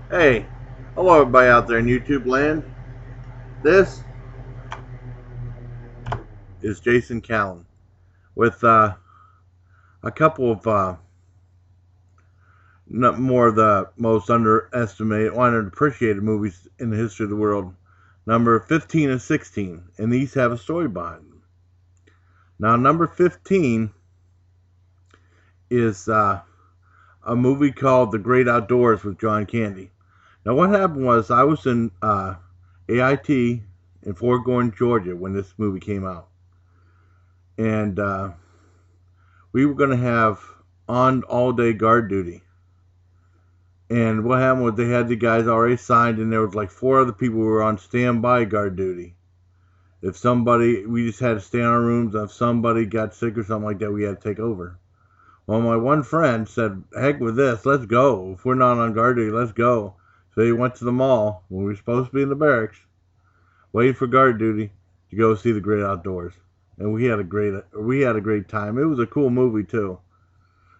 Hey, hello everybody out there in YouTube land. This is Jason Callan with a couple of more of the most underestimated, underappreciated movies in the history of the world. Number 15 and 16, and these have a story behind them. Now, number 15 is a movie called The Great Outdoors with John Candy. Now, what happened was I was in AIT in Fort Gordon, Georgia, when this movie came out. And we were going to have on all-day guard duty. And what happened was they had the guys already signed, and there was like 4 other people who were on standby guard duty. If somebody, we just had to stay in our rooms. If somebody got sick or something like that, we had to take over. Well, my one friend said, heck with this, let's go. If we're not on guard duty, let's go. So he went to the mall when we were supposed to be in the barracks, waiting for guard duty to go see The Great Outdoors. And we had a great time. It was a cool movie too,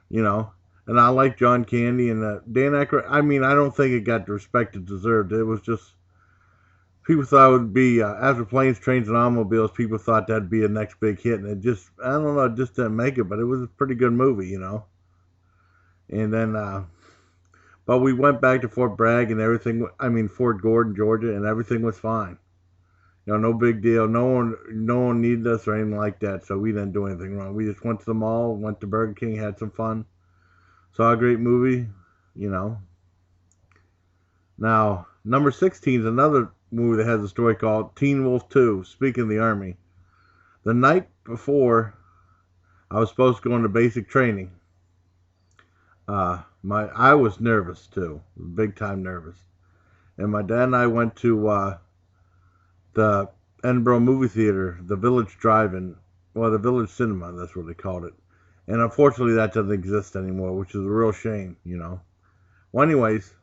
you know. And I like John Candy and Dan Aykroyd. I mean, I don't think it got the respect it deserved. It was just people thought it would be after Planes, Trains, and Automobiles. People thought that'd be a next big hit, and it just I don't know, it just didn't make it. But it was a pretty good movie, you know. And then, but we went back to Fort Bragg and everything. I mean, Fort Gordon, Georgia, and everything was fine. You know, no big deal. No one needed us or anything like that. So we didn't do anything wrong. We just went to the mall, went to Burger King, had some fun, saw a great movie. You know. Now, number 16 is another movie that has a story called Teen Wolf 2. Speaking of the Army, the night before I was supposed to go into basic training, I was nervous too, big time nervous, and my dad and I went to the Edinburgh movie theater, the Village Drive-In, well, the Village Cinema, that's what they called it. And unfortunately, that doesn't exist anymore, which is a real shame, you know. Well, anyways,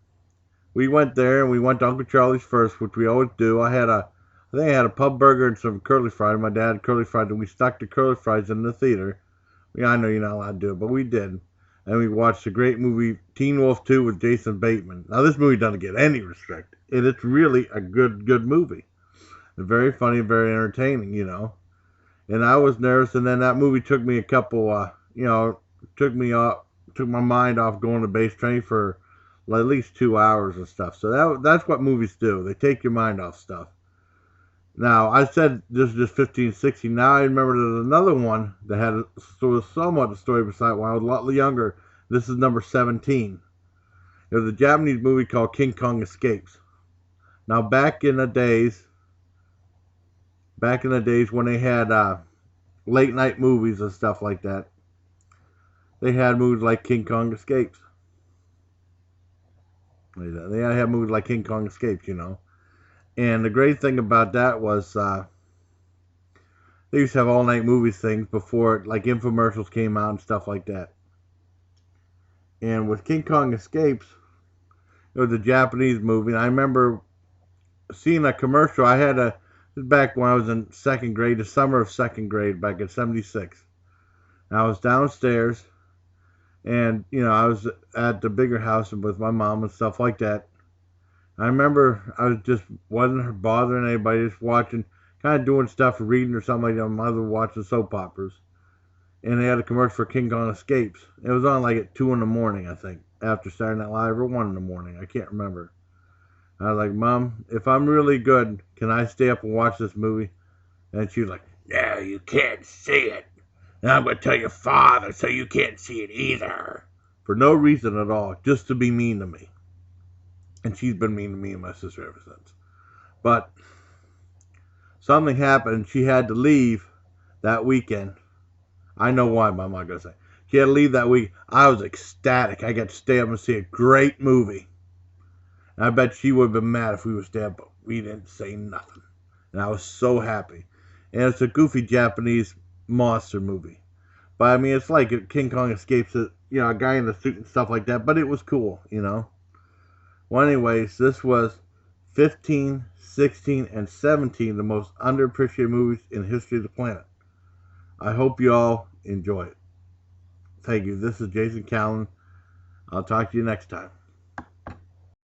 we went there and we went to Uncle Charlie's first, which we always do. I think I had a pub burger and some curly fries. My dad had curly fries, and we stuck the curly fries in the theater. Yeah, I know you're not allowed to do it, but we did. And we watched the great movie Teen Wolf 2 with Jason Bateman. Now, this movie doesn't get any respect, and it's really a good movie. Very funny, very entertaining, you know. And I was nervous, and then that movie took me a couple, took my mind off going to base training for at least 2 hours and stuff. So that's what movies do. They take your mind off stuff. Now, I said this is just 15, 16. Now I remember there's another one that had somewhat a story beside when I was a lot younger. This is number 17. It was a Japanese movie called King Kong Escapes. Now, back in the days when they had late night movies and stuff like that, they had movies like King Kong Escapes. They had movies like King Kong Escapes, you know. And the great thing about that was they used to have all night movies things before, like infomercials came out and stuff like that. And with King Kong Escapes, it was a Japanese movie. And I remember seeing a commercial. Back when I was in second grade, the summer of second grade, back in '76. I was downstairs, and you know I was at the bigger house with my mom and stuff like that. I remember I wasn't bothering anybody, just watching, kind of doing stuff, reading or something like that. My mother watching soap operas, and they had a commercial for King Kong Escapes. It was on like at 2 in the morning, I think, after Saturday Night Live, or 1 in the morning. I can't remember. I was like, Mom, if I'm really good, can I stay up and watch this movie? And she was like, no, you can't see it. And I'm going to tell your father so you can't see it either. For no reason at all, just to be mean to me. And she's been mean to me and my sister ever since. But something happened. She had to leave that weekend. I know why, but I'm not going to say. She had to leave that week. I was ecstatic. I got to stay up and see a great movie. And I bet she would have been mad if we were there, but we didn't say nothing. And I was so happy. And it's a goofy Japanese monster movie. But I mean, it's like King Kong Escapes, a guy in the suit and stuff like that. But it was cool, you know. Well, anyways, this was 15, 16, and 17, the most underappreciated movies in the history of the planet. I hope you all enjoy it. Thank you. This is Jason Callan. I'll talk to you next time.